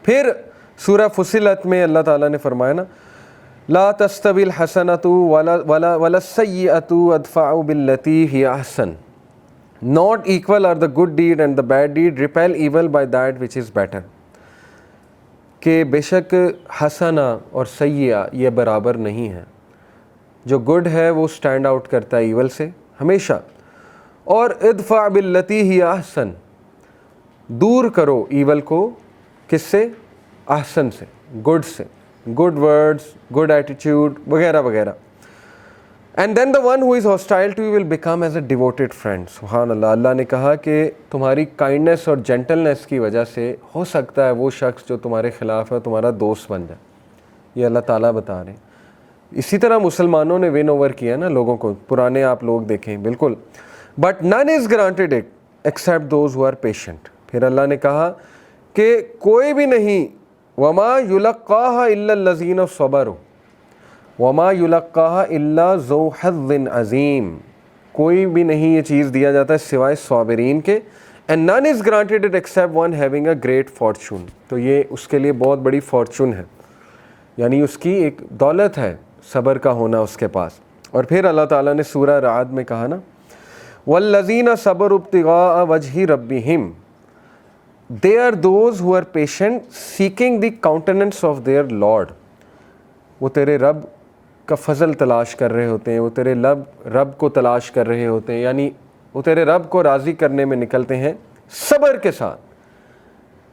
پھر سورہ فصلت میں اللہ تعالیٰ نے فرمایا نا لا تستوی الحسنۃ ولا السیئۃ ادفع باللتی ہی احسن. Not equal are the good deed and the bad deed. Repel evil by that which is better. کہ بے شک حسنہ اور سیئہ یہ برابر نہیں ہے. جو گڈ ہے وہ سٹینڈ آؤٹ کرتا ہے ایول سے ہمیشہ. اور ادفع باللتی ہی احسن، دور کرو ایول کو کس سے؟ احسن سے، گڈ سے، گڈ ورڈز، گڈ ایٹیٹیوڈ وغیرہ وغیرہ. And then the one who is hostile to you will become as a devoted friend. سبحان اللہ. اللہ نے کہا کہ تمہاری کائنڈنس اور جینٹلنس کی وجہ سے ہو سکتا ہے وہ شخص جو تمہارے خلاف ہے تمہارا دوست بن جائے. یہ اللہ تعالیٰ بتا رہے ہیں. اسی طرح مسلمانوں نے ون اوور کیا نا لوگوں کو، پرانے آپ لوگ دیکھیں بالکل. But none is granted it except those who are patient. پھر اللہ نے کہا کہ کوئی بھی نہیں وما يلقاها الا الذين صبروا وما يلقاها الا ذو حظ عظیم. کوئی بھی نہیں یہ چیز دیا جاتا ہے سوائے صابرین کے. And none is granted it except one having a great fortune. تو یہ اس کے لیے بہت بڑی فارچون ہے، یعنی اس کی ایک دولت ہے صبر کا ہونا اس کے پاس. اور پھر اللہ تعالیٰ نے سورہ رعد میں کہا نا وَالَّذِينَ صَبَرُوا ابْتِغَاءَ وَجْهِ رَبِّهِمْ they are those who are patient seeking the countenance of their Lord. وہ تیرے رب کا فضل تلاش کر رہے ہوتے ہیں، وہ تیرے رب کو تلاش کر رہے ہوتے ہیں، یعنی وہ تیرے رب کو راضی کرنے میں نکلتے ہیں صبر کے ساتھ.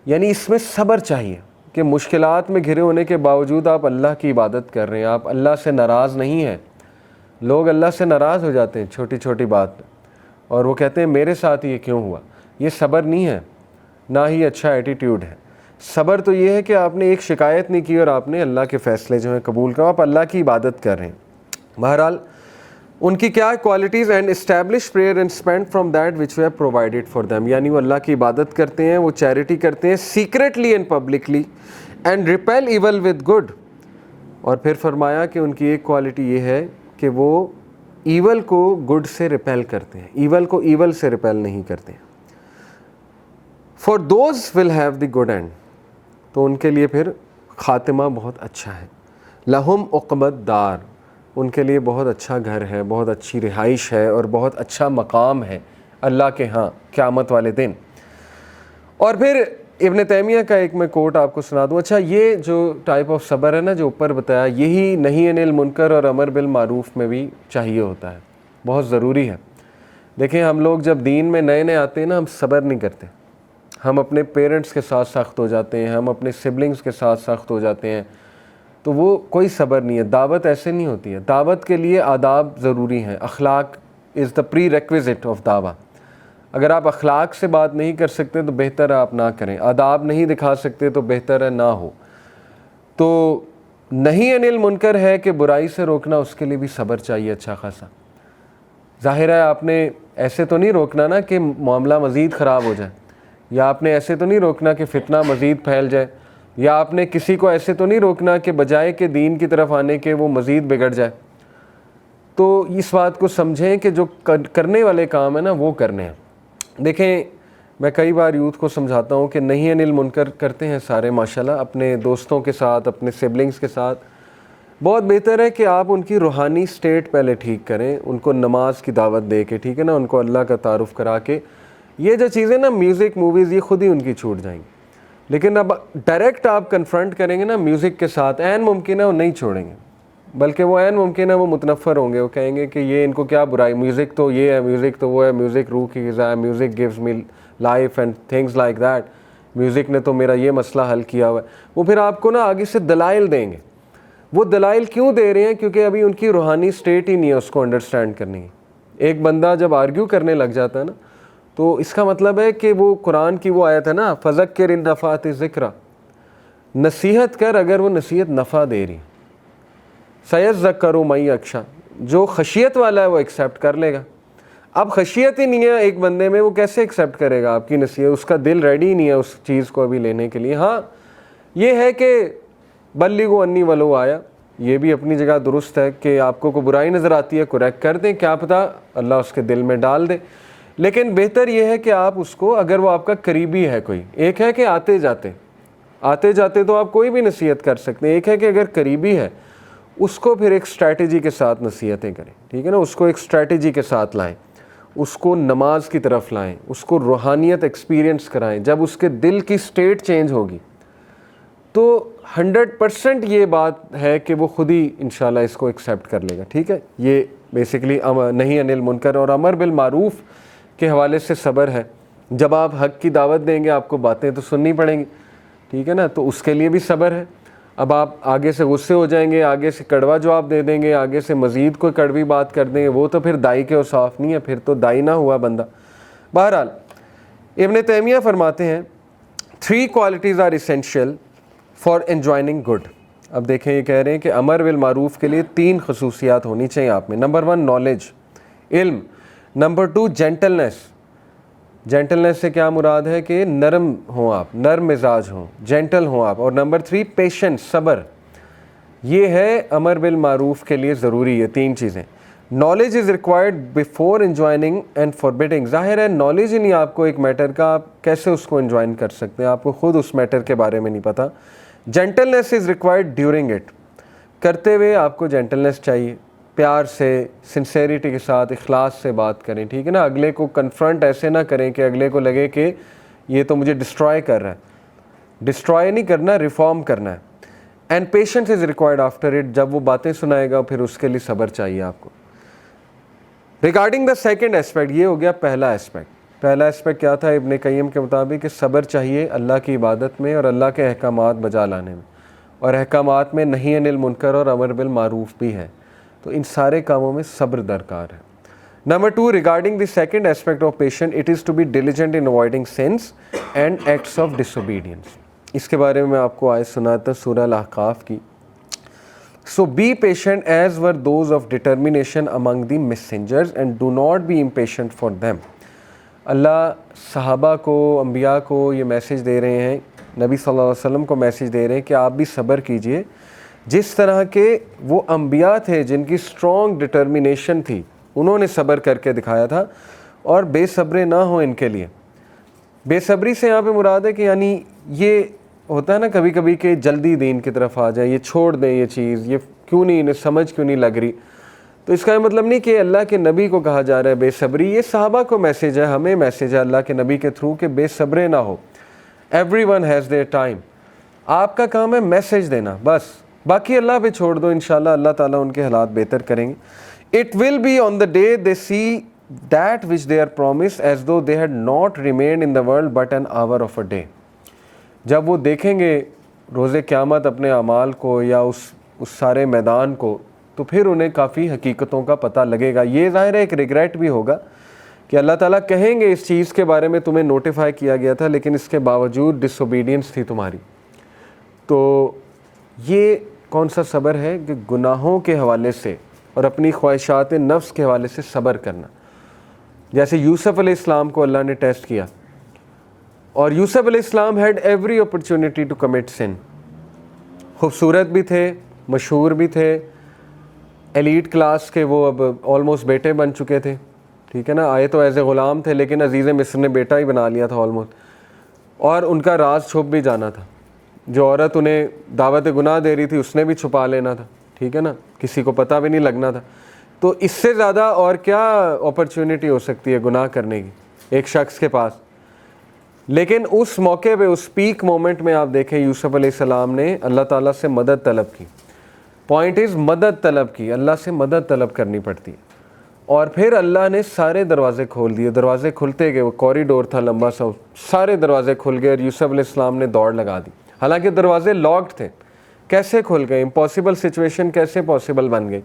یعنی اس میں صبر چاہیے کہ مشکلات میں گھرے ہونے کے باوجود آپ اللہ کی عبادت کر رہے ہیں، آپ اللہ سے ناراض نہیں ہیں. لوگ اللہ سے ناراض ہو جاتے ہیں چھوٹی چھوٹی بات پہ، اور وہ کہتے ہیں میرے ساتھ یہ کیوں ہوا. یہ صبر نہیں ہے، نہ ہی اچھا ایٹیٹیوڈ ہے. صبر تو یہ ہے کہ آپ نے ایک شکایت نہیں کی اور آپ نے اللہ کے فیصلے جو ہیں قبول کرو، آپ اللہ کی عبادت کر رہے ہیں. بہرحال ان کی کیا qualities? And establish prayer and spend from that which we have provided for them. یعنی وہ اللہ کی عبادت کرتے ہیں، وہ چیریٹی کرتے ہیں secretly and publicly. And repel evil with good. اور پھر فرمایا کہ ان کی ایک کوالٹی یہ ہے کہ وہ ایول کو گڈ سے ریپیل کرتے ہیں، ایول کو ایول سے ریپیل نہیں کرتے. For those will have the good and. تو ان کے لیے پھر خاتمہ بہت اچھا ہے. لہم عقبت دار. ان کے لیے بہت اچھا گھر ہے، بہت اچھی رہائش ہے اور بہت اچھا مقام ہے اللہ کے ہاں قیامت والے دن. اور پھر ابن تیمیہ کا ایک میں کوٹ آپ کو سنا دوں. اچھا یہ جو ٹائپ آف صبر ہے نا جو اوپر بتایا، یہی نہی عن المنکر اور امر بالمعروف میں بھی چاہیے ہوتا ہے، بہت ضروری ہے. دیکھیں ہم لوگ جب دین میں نئے نئے آتے ہیں نا، ہم صبر نہیں کرتے. ہم اپنے پیرنٹس کے ساتھ سخت ہو جاتے ہیں، ہم اپنے سبلنگز کے ساتھ سخت ہو جاتے ہیں، تو وہ کوئی صبر نہیں ہے. دعوت ایسے نہیں ہوتی ہے. دعوت کے لیے آداب ضروری ہیں. اخلاق از دا پری ریکویزٹ آف دعویٰ. اگر آپ اخلاق سے بات نہیں کر سکتے تو بہتر ہے آپ نہ کریں. آداب نہیں دکھا سکتے تو بہتر ہے نہ ہو. تو نہی عن المنکر ہے کہ برائی سے روکنا، اس کے لیے بھی صبر چاہیے اچھا خاصا. ظاہر ہے آپ نے ایسے تو نہیں روکنا نا کہ معاملہ مزید خراب ہو جائے، یا آپ نے ایسے تو نہیں روکنا کہ فتنہ مزید پھیل جائے، یا آپ نے کسی کو ایسے تو نہیں روکنا کہ بجائے کہ دین کی طرف آنے کے وہ مزید بگڑ جائے. تو اس بات کو سمجھیں کہ جو کرنے والے کام ہیں نا وہ کرنے ہیں. دیکھیں میں کئی بار یوتھ کو سمجھاتا ہوں کہ نہی عن المنکر کرتے ہیں سارے ماشاءاللہ اپنے دوستوں کے ساتھ، اپنے سبلنگز کے ساتھ. بہت بہتر ہے کہ آپ ان کی روحانی سٹیٹ پہلے ٹھیک کریں، ان کو نماز کی دعوت دے کے، ٹھیک ہے نا، ان کو اللہ کا تعارف کرا کے. یہ جو چیزیں نا میوزک موویز یہ خود ہی ان کی چھوٹ جائیں گی. لیکن اب ڈائریکٹ آپ کنفرنٹ کریں گے نا میوزک کے ساتھ، عین ممکن ہے وہ نہیں چھوڑیں گے، بلکہ وہ عین ممکن ہے وہ متنفر ہوں گے. وہ کہیں گے کہ یہ ان کو کیا برائی، میوزک تو یہ ہے، میوزک تو وہ ہے، میوزک روح کی غذا ہے، music gives me life and things like that. Music نے تو میرا یہ مسئلہ حل کیا ہوا ہے. وہ پھر آپ کو نا آگے سے دلائل دیں گے. وہ دلائل کیوں دے رہے ہیں؟ کیونکہ ابھی ان کی روحانی سٹیٹ ہی نہیں ہے اس کو انڈرسٹینڈ کرنے کی. ایک بندہ جب آرگیو کرنے لگ جاتا ہے نا تو اس کا مطلب ہے کہ وہ قرآن کی وہ آیت ہے نا فذکر ان نفعت الذکریٰ، نصیحت کر اگر وہ نصیحت نفع دے رہی. سیذکر من یخشیٰ، جو خشیت والا ہے وہ ایکسیپٹ کر لے گا. اب خشیت ہی نہیں ہے ایک بندے میں، وہ کیسے ایکسیپٹ کرے گا آپ کی نصیحت؟ اس کا دل ریڈی نہیں ہے اس چیز کو ابھی لینے کے لیے. ہاں یہ ہے کہ بلغوا انی ولو آیا، یہ بھی اپنی جگہ درست ہے کہ آپ کو کوئی برائی نظر آتی ہے کریکٹ کر دیں، کیا پتہ اللہ اس کے دل میں ڈال دے. لیکن بہتر یہ ہے کہ آپ اس کو، اگر وہ آپ کا قریبی ہے کوئی، ایک ہے کہ آتے جاتے آتے جاتے تو آپ کوئی بھی نصیحت کر سکتے ہیں. ایک ہے کہ اگر قریبی ہے اس کو پھر ایک اسٹریٹجی کے ساتھ نصیحتیں کریں, ٹھیک ہے نا, اس کو ایک اسٹریٹجی کے ساتھ لائیں, اس کو نماز کی طرف لائیں, اس کو روحانیت ایکسپیرینس کرائیں. جب اس کے دل کی سٹیٹ چینج ہوگی تو 100% یہ بات ہے کہ وہ خود ہی انشاءاللہ اس کو ایکسیپٹ کر لے گا. ٹھیک ہے, یہ بیسیکلی نہی عن المنکر اور امر بالمعروف کے حوالے سے صبر ہے. جب آپ حق کی دعوت دیں گے آپ کو باتیں تو سننی پڑیں گی, ٹھیک ہے نا, تو اس کے لیے بھی صبر ہے. اب آپ آگے سے غصے ہو جائیں گے, آگے سے کڑوا جواب دے دیں گے, آگے سے مزید کوئی کڑوی بات کر دیں گے, وہ تو پھر دائی کے اوصاف نہیں ہے, پھر تو دائی نہ ہوا بندہ. بہرحال ابن تیمیہ فرماتے ہیں 3 qualities are essential for enjoining good. اب دیکھیں یہ کہہ رہے ہیں کہ امر بالمعروف کے لیے 3 خصوصیات ہونی چاہیے آپ میں. نمبر 1 نالج, علم. Number 2 gentleness. جینٹلنس سے کیا مراد ہے کہ نرم ہوں آپ, نرم مزاج ہوں, جینٹل ہوں آپ. اور نمبر 3 پیشنس, صبر. یہ ہے امر بالمعروف کے لیے ضروری ہے 3 چیزیں. Knowledge is required before enjoying and forbidding. ظاہر ہے نالج ہی نہیں آپ کو ایک میٹر کا, آپ کیسے اس کو انجوائن کر سکتے ہیں, آپ کو خود اس میٹر کے بارے میں نہیں پتہ. Gentleness is required during it. کرتے ہوئے آپ کو جینٹلنس چاہیے, پیار سے, سنسیریٹی کے ساتھ, اخلاص سے بات کریں, ٹھیک ہے نا. اگلے کو کنفرنٹ ایسے نہ کریں کہ اگلے کو لگے کہ یہ تو مجھے ڈسٹرائے کر رہا ہے. ڈسٹرائے نہیں کرنا, ریفارم کرنا ہے. And patience is required after it. جب وہ باتیں سنائے گا پھر اس کے لیے صبر چاہیے آپ کو. ریگارڈنگ دا سیکنڈ اسپیکٹ, یہ ہو گیا پہلا اسپیکٹ. پہلا اسپیکٹ کیا تھا ابن قیم کے مطابق کہ صبر چاہیے اللہ کی عبادت میں اور اللہ کے احکامات بجا لانے میں, اور احکامات میں نہی عن المنکر اور امر بالمعروف بھی ہے, تو ان سارے کاموں میں صبر درکار ہے. Number 2 regarding the second aspect of patient, it is to be diligent in avoiding sins and acts of disobedience. اس کے بارے میں آپ کو آیت سناتا ہوں سورہ الاحقاف کی. So be patient as were those of determination among the messengers and do not be impatient for them. اللہ صحابہ کو, انبیاء کو یہ میسیج دے رہے ہیں, نبی صلی اللہ علیہ وسلم کو میسیج دے رہے ہیں کہ آپ بھی صبر کیجئے جس طرح کے وہ انبیاء تھے جن کی اسٹرانگ ڈٹرمنیشن تھی, انہوں نے صبر کر کے دکھایا تھا, اور بے صبرے نہ ہوں ان کے لیے. بے صبری سے یہاں پہ مراد ہے کہ یعنی یہ ہوتا ہے نا کبھی کبھی کہ جلدی دین کی طرف آ جائیں, یہ چھوڑ دیں یہ چیز, یہ کیوں نہیں, انہیں سمجھ کیوں نہیں لگ رہی. تو اس کا یہ مطلب نہیں کہ اللہ کے نبی کو کہا جا رہا ہے بے صبری, یہ صحابہ کو میسیج ہے, ہمیں میسیج ہے اللہ کے نبی کے تھرو کہ بے صبرے نہ ہو. Everyone has their time. آپ کا کام ہے میسیج دینا بس, باقی اللہ پہ چھوڑ دو, انشاءاللہ اللہ تعالیٰ ان کے حالات بہتر کریں گے. It will be on the day they see that which they are promised as though they had not remained in the world but an hour of a day. جب وہ دیکھیں گے روز قیامت اپنے اعمال کو یا اس سارے میدان کو, تو پھر انہیں کافی حقیقتوں کا پتہ لگے گا. یہ ظاہر ہے ایک ریگریٹ بھی ہوگا کہ اللہ تعالیٰ کہیں گے اس چیز کے بارے میں تمہیں نوٹیفائی کیا گیا تھا لیکن اس کے باوجود ڈس اوبیڈینس تھی تمہاری. تو یہ کون سا صبر ہے کہ گناہوں کے حوالے سے اور اپنی خواہشات نفس کے حوالے سے صبر کرنا. جیسے یوسف علیہ السلام کو اللہ نے ٹیسٹ کیا, اور یوسف علیہ السلام had every opportunity to commit sin. خوبصورت بھی تھے, مشہور بھی تھے, ایلیٹ کلاس کے, وہ اب آلموسٹ بیٹے بن چکے تھے, ٹھیک ہے نا. آئے تو ایز اے غلام تھے لیکن عزیز مصر نے بیٹا ہی بنا لیا تھا آلموسٹ, اور ان کا راز چھپ بھی جانا تھا. جو عورت انہیں دعوت گناہ دے رہی تھی اس نے بھی چھپا لینا تھا, ٹھیک ہے نا, کسی کو پتہ بھی نہیں لگنا تھا. تو اس سے زیادہ اور کیا اپرچونٹی ہو سکتی ہے گناہ کرنے کی ایک شخص کے پاس. لیکن اس موقع پہ, اس پیک مومنٹ میں آپ دیکھیں یوسف علیہ السلام نے اللہ تعالیٰ سے مدد طلب کی. پوائنٹ از مدد طلب کی, اللہ سے مدد طلب کرنی پڑتی ہے, اور پھر اللہ نے سارے دروازے کھول دیے. دروازے کھلتے گئے, وہ کوریڈور تھا لمبا سا, سارے دروازے کھل گئے اور یوسف علیہ السلام نے دوڑ لگا دی. حالانکہ دروازے لاکڈ تھے, کیسے کھل گئے؟ امپاسبل سچویشن کیسے پاسبل بن گئی؟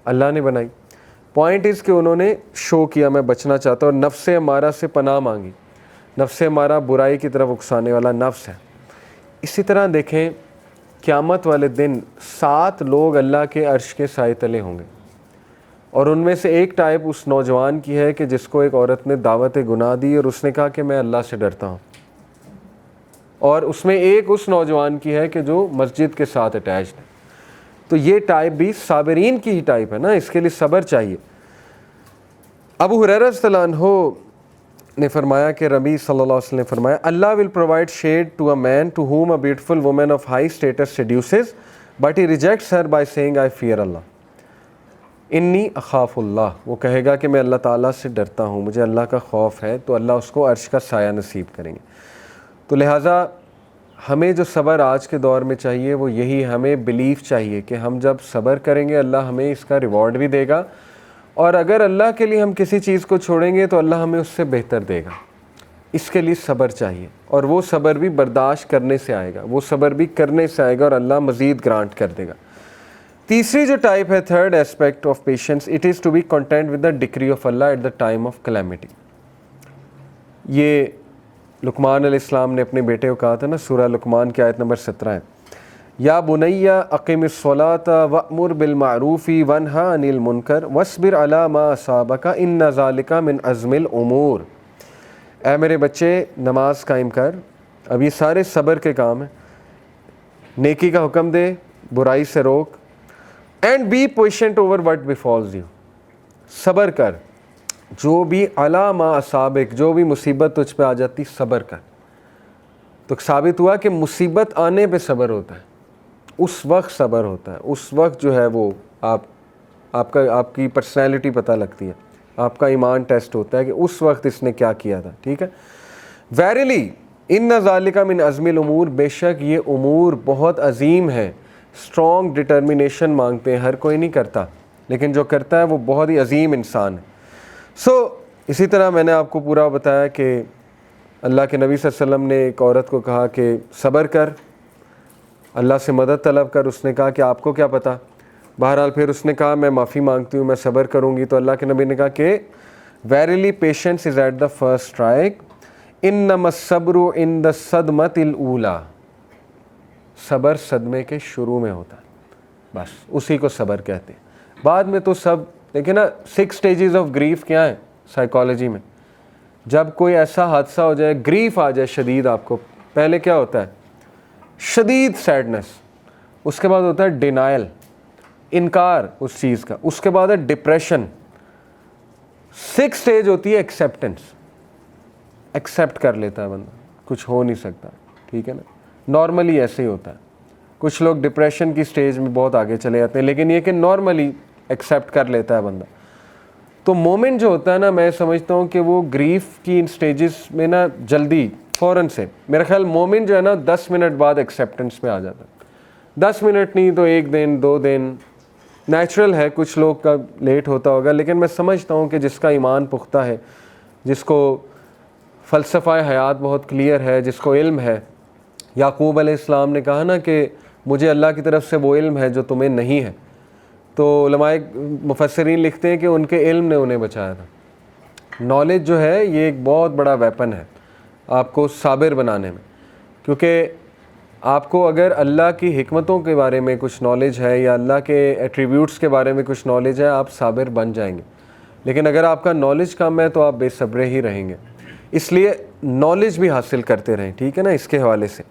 اللہ نے بنائی. پوائنٹ از کہ انہوں نے شو کیا میں بچنا چاہتا ہوں, اور نفس امارہ سے پناہ مانگی. نفس امارہ برائی کی طرف اکسانے والا نفس ہے. اسی طرح دیکھیں قیامت والے دن 7 لوگ اللہ کے عرش کے سائے تلے ہوں گے, اور ان میں سے ایک ٹائپ اس نوجوان کی ہے کہ جس کو ایک عورت نے دعوت گناہ دی اور اس نے کہا کہ میں اللہ سے ڈرتا ہوں, اور اس میں ایک اس نوجوان کی ہے کہ جو مسجد کے ساتھ اٹیچڈ ہے. تو یہ ٹائپ بھی صابرین کی ہی ٹائپ ہے نا, اس کے لیے صبر چاہیے. ابو ہریرہ رضی اللہ عنہ نے فرمایا کہ نبی صلی اللہ علیہ وسلم نے فرمایا Allah will provide shade to a man to whom a beautiful woman of high status seduces but he rejects her by saying I fear Allah, انی اخاف اللہ، وہ کہے گا کہ میں اللہ تعالیٰ سے ڈرتا ہوں، مجھے اللہ کا خوف ہے، تو اللہ اس کو عرش کا سایہ نصیب کریں گے۔ تو لہٰذا ہمیں جو صبر آج کے دور میں چاہیے وہ یہی، ہمیں بلیف چاہیے کہ ہم جب صبر کریں گے اللہ ہمیں اس کا ریوارڈ بھی دے گا، اور اگر اللہ کے لیے ہم کسی چیز کو چھوڑیں گے تو اللہ ہمیں اس سے بہتر دے گا۔ اس کے لیے صبر چاہیے، اور وہ صبر بھی برداشت کرنے سے آئے گا، وہ صبر بھی کرنے سے آئے گا، اور اللہ مزید گرانٹ کر دے گا۔ تیسری جو ٹائپ ہے، third aspect of patience, it is to be content with the decree of Allah at the time of calamity. یہ لقمان علیہ السلام نے اپنے بیٹے کو کہا تھا نا، سورہ لقمان کی آیت نمبر 17 ہے، یا بنی اقم الصلاۃ وامر بالمعروف وانہی عن المنکر واصبر علی ما اصابک ان ذلک من عزم الامور۔ اے میرے بچے نماز قائم کر، اب یہ سارے صبر کے کام ہیں، نیکی کا حکم دے، برائی سے روک، and be patient over what befalls you, صبر کر، جو بھی علی ما اصابک، جو بھی مصیبت تجھ پہ آ جاتی صبر کر۔ تو ثابت ہوا کہ مصیبت آنے پہ صبر ہوتا ہے، اس وقت صبر ہوتا ہے، اس وقت جو ہے وہ آپ کی پرسنالٹی پتہ لگتی ہے، آپ کا ایمان ٹیسٹ ہوتا ہے کہ اس وقت اس نے کیا کیا تھا، ٹھیک ہے۔ ویریلی ان ذالک من عزم الامور، بے شک یہ امور بہت عظیم ہے، اسٹرانگ ڈٹرمینیشن مانگتے ہیں، ہر کوئی نہیں کرتا، لیکن جو کرتا ہے وہ بہت ہی عظیم انسان ہے۔ اسی طرح میں نے آپ کو پورا بتایا کہ اللہ کے نبی صلی اللہ علیہ وسلم نے ایک عورت کو کہا کہ صبر کر، اللہ سے مدد طلب کر، اس نے کہا کہ آپ کو کیا پتہ، بہرحال پھر اس نے کہا میں معافی مانگتی ہوں، میں صبر کروں گی، تو اللہ کے نبی نے کہا کہ verily patience is at the first strike انما الصبر عند الصدمۃ الاولی، صبر صدمے کے شروع میں ہوتا ہے، بس اسی کو صبر کہتے ہیں، بعد میں تو سب دیکھیں نا۔ 6 سٹیجز آف گریف کیا ہیں سائیکالوجی میں؟ جب کوئی ایسا حادثہ ہو جائے، گریف آ جائے شدید آپ کو، پہلے کیا ہوتا ہے؟ شدید سیڈنس، اس کے بعد ہوتا ہے ڈینائل، انکار اس چیز کا، اس کے بعد ہے ڈپریشن، 6 سٹیج ہوتی ہے ایکسیپٹنس، ایکسیپٹ کر لیتا ہے بندہ، کچھ ہو نہیں سکتا، ٹھیک ہے نا۔ نارملی ایسے ہی ہوتا ہے، کچھ لوگ ڈپریشن کی سٹیج میں بہت آگے چلے جاتے ہیں، لیکن یہ کہ نارملی ایکسیپٹ کر لیتا ہے بندہ۔ تو مومنٹ جو ہوتا ہے نا، میں سمجھتا ہوں کہ وہ گریف کی ان سٹیجز میں نا جلدی فوراً سے، میرا خیال مومنٹ جو ہے نا 10 منٹ بعد ایکسیپٹنس میں آ جاتا ہے، 10 منٹ نہیں تو 1 دن 2 دن، نیچرل ہے کچھ لوگ کا لیٹ ہوتا ہوگا، لیکن میں سمجھتا ہوں کہ جس کا ایمان پختہ ہے، جس کو فلسفہ حیات بہت کلیئر ہے، جس کو علم ہے، یعقوب علیہ السلام نے کہا نا کہ مجھے اللہ کی طرف سے وہ علم ہے جو تمہیں نہیں ہے، تو علماء مفسرین لکھتے ہیں کہ ان کے علم نے انہیں بچایا تھا۔ نالج جو ہے یہ ایک بہت بڑا ویپن ہے آپ کو صابر بنانے میں، کیونکہ آپ کو اگر اللہ کی حکمتوں کے بارے میں کچھ نالج ہے یا اللہ کے ایٹریبیوٹس کے بارے میں کچھ نالج ہے، آپ صابر بن جائیں گے، لیکن اگر آپ کا نالج کم ہے تو آپ بے صبرے ہی رہیں گے۔ اس لیے نالج بھی حاصل کرتے رہیں، ٹھیک ہے نا، اس کے حوالے سے۔